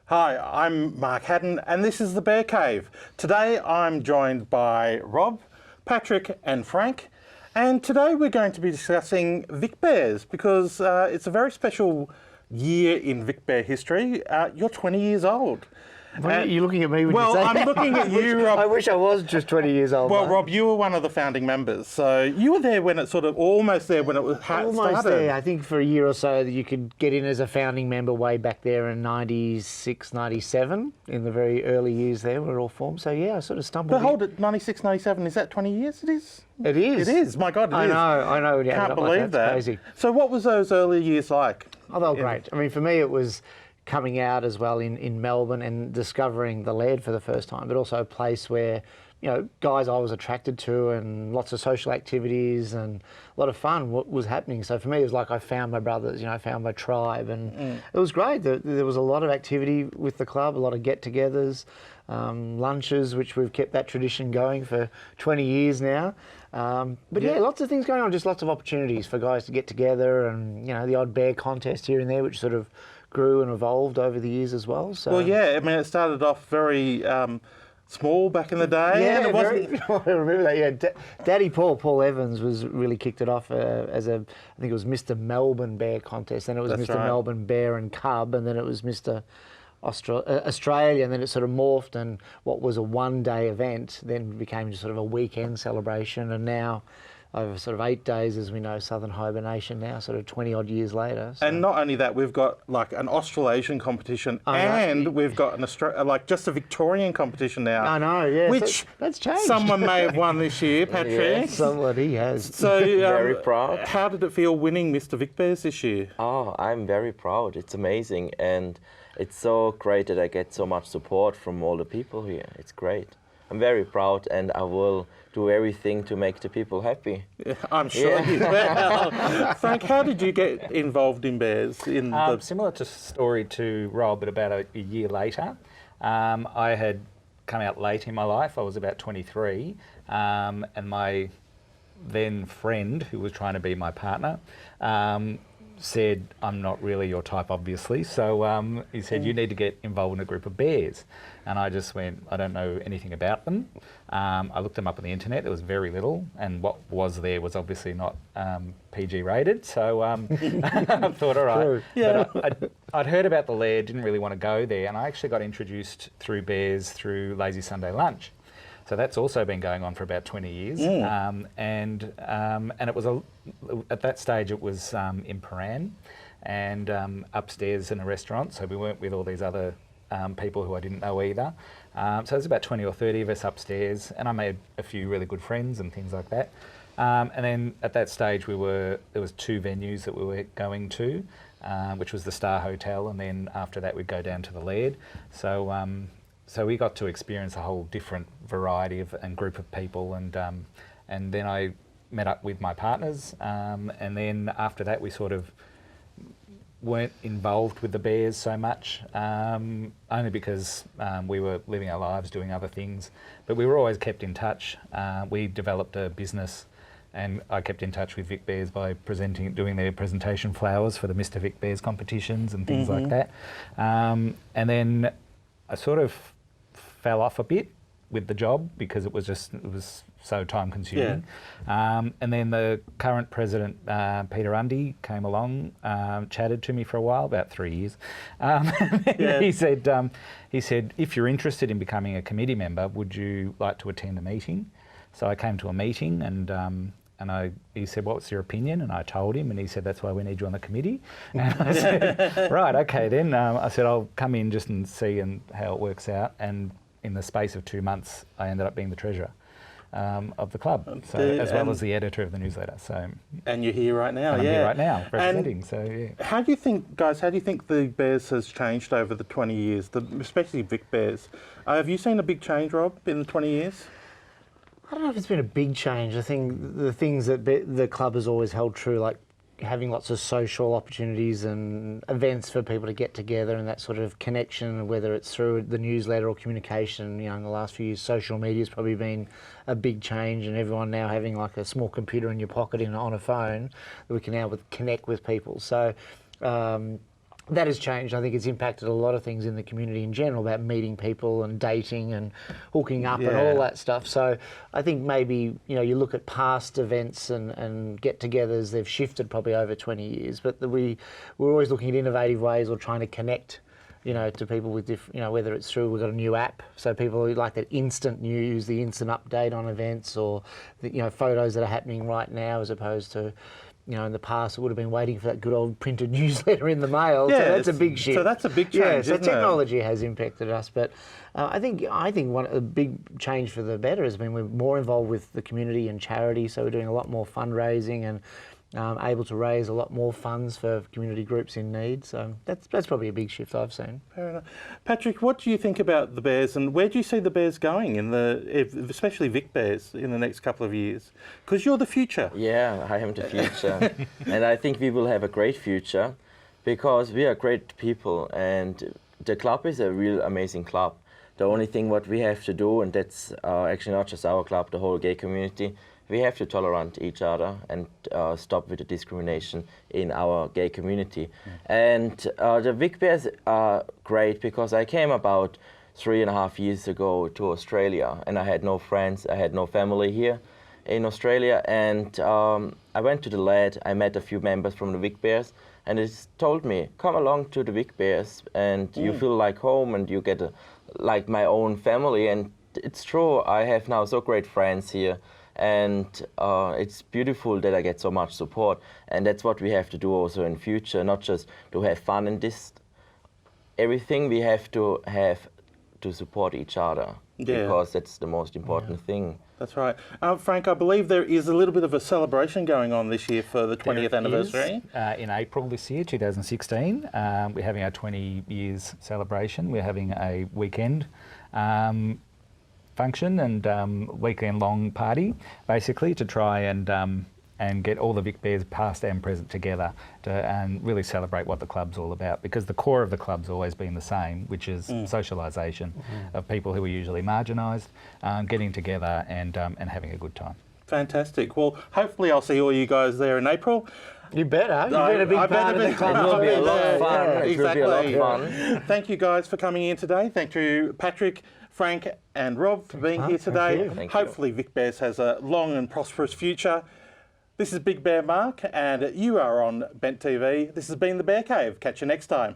Hi, I'm Mark Haddon, and this is the Bear Cave. Today I'm joined by Rob, Patrick, and Frank, and today we're going to be discussing Vic Bears because it's a very special year in Vic Bear history. You're 20 years old. You're looking at me when Well, you say I'm looking at you, Rob. I wish I was just 20 years old. Well, mate. Rob, you were one of the founding members, so you were there when it sort of almost there when it was Almost started. there. I think for a year or so that you could get in as a founding member way back there in 96, 97, in the very early years there were all formed. So yeah, I sort of stumbled But hold it, 96, 97, is that 20 years? It is? It is. It is, my God, it is. I know. when you add it Can't up like believe that. It's crazy. So what was those early years like? Oh, they were great. I mean, for me, it was coming out as well in Melbourne and discovering the Laird for the first time, but also a place where, you know, guys I was attracted to and lots of social activities and a lot of fun was happening. So for me, it was like I found my brothers, you know, I found my tribe, and it was great. There was a lot of activity with the club, a lot of get-togethers, lunches, which we've kept that tradition going for 20 years now. But yeah, lots of things going on, just lots of opportunities for guys to get together, and, you know, the odd bear contest here and there, which sort of grew and evolved over the years as well. So Well, yeah, I mean, it started off very small back in the day. yeah, and it wasn't. I remember that. Yeah, Daddy Paul Evans was really kicked it off as I think it was Mr. Melbourne Bear contest, then it was That's Mr. right. Melbourne Bear and Cub, and then it was Mr. Australia, and then it sort of morphed, and what was a one-day event then became just sort of a weekend celebration, and now over sort of 8 days, as we know, Southern Hibernation now, sort of 20 odd years later. So. And not only that, we've got like an Australasian competition, and we've got an like just a Victorian competition now. I know, yeah. Which so that's changed. someone may have won this year, Patrick. Yes. Somebody has. So Very proud. How did it feel winning Mr. Vic Bears this year? Oh, I'm very proud. It's amazing, and it's so great that I get so much support from all the people here. It's great. I'm very proud, and I will do everything to make the people happy. I'm sure you will. Frank, how did you get involved in Bears? Similar to story to Rob, but about a year later. I had come out late in my life. I was about 23, and my then friend, who was trying to be my partner, said, I'm not really your type, obviously. So he said, you need to get involved in a group of bears. And I just went, I don't know anything about them. I looked them up on the internet. There was very little. And what was there was obviously not PG rated. So I thought, all right. Yeah. But I'd heard about the Laird, didn't really want to go there. And I actually got introduced through Bears through Lazy Sunday Lunch. So that's also been going on for about 20 years. And it was, at that stage, it was in Paran and upstairs in a restaurant. So we weren't with all these other people who I didn't know either. So there's about 20 or 30 of us upstairs, and I made a few really good friends and things like that. And then at that stage, there was 2 venues that we were going to, which was the Star Hotel, and then after that we'd go down to the Laird. So we got to experience a whole different variety and group of people, and then I met up with my partners, and then after that we sort of weren't involved with the Bears so much, only because we were living our lives doing other things, but we were always kept in touch. We developed a business, and I kept in touch with Vic Bears by doing their presentation flowers for the Mr. Vic Bears competitions and things like that. And then I sort of fell off a bit with the job because it was so time consuming. And then the current president, Peter Undy, came along, chatted to me for a while, about 3 years. He said, if you're interested in becoming a committee member, would you like to attend a meeting? So I came to a meeting, and he said, what's your opinion? And I told him, and he said, that's why we need you on the committee. And I said, right, okay then. I said, I'll come in just and see how it works out. And in the space of 2 months, I ended up being the treasurer of the club, as well as the editor of the newsletter. So, and you're here right now, I'm here right now, representing. And so yeah. How do you think, guys? How do you think the Bears has changed over the 20 years, especially Vic Bears? Have you seen a big change, Rob, in the 20 years? I don't know if it's been a big change. I think the things that the club has always held true, like having lots of social opportunities and events for people to get together and that sort of connection, whether it's through the newsletter or communication. You know, in the last few years, social media has probably been a big change, and everyone now having like a small computer in your pocket on a phone that we can now connect with people. So that has changed. I think it's impacted a lot of things in the community in general about meeting people and dating and hooking up and Yeah. all that stuff. So I think maybe, you look at past events and get-togethers, they've shifted probably over 20 years, but we're always looking at innovative ways or trying to connect, to people with different, whether it's through, we've got a new app, so people who like that instant news, the instant update on events, or the, photos that are happening right now, as opposed to, in the past, it would have been waiting for that good old printed newsletter in the mail. Yeah, so that's a big shift. so that's a big change, Yeah, so isn't it? technology has impacted us, but I think a big change for the better has been we're more involved with the community and charity. So we're doing a lot more fundraising and able to raise a lot more funds for community groups in need. So that's probably a big shift I've seen. Fair enough. Patrick, what do you think about the Bears, and where do you see the Bears going especially Vic Bears, in the next couple of years? Because you're the future. Yeah, I am the future. And I think we will have a great future because we are great people and the club is a real amazing club. The only thing what we have to do, and that's actually not just our club, the whole gay community, we have to tolerate each other and stop with the discrimination in our gay community. And the Vic Bears are great because I came about 3.5 years ago to Australia and I had no friends, I had no family here in Australia, and I went to the LAD, I met a few members from the Vic Bears, and it told me, come along to the Vic Bears and you feel like home and you get like my own family. And it's true, I have now so great friends here, and it's beautiful that I get so much support, and that's what we have to do also in future, not just to have fun in this. Everything we have to support each other, because that's the most important thing. That's right. Frank, I believe there is a little bit of a celebration going on this year for the 20th anniversary. In April this year, 2016, we're having our 20 years celebration. We're having a weekend function and weekend-long party, basically, to try and get all the Vic Bears past and present together and really celebrate what the club's all about, because the core of the club's always been the same, which is socialisation of people who are usually marginalised, getting together and having a good time. Fantastic. Well, hopefully I'll see all you guys there in April. You better. You've been a big part of the club. It will be a lot of fun. Yeah, It will be a lot of exactly. fun. Thank you guys for coming in today. Thank you, Patrick, Frank and Rob, for being here today. Thank you. Thank you. Hopefully Vic Bears has a long and prosperous future. This is Big Bear Mark and you are on Bent TV. This has been The Bear Cave. Catch you next time.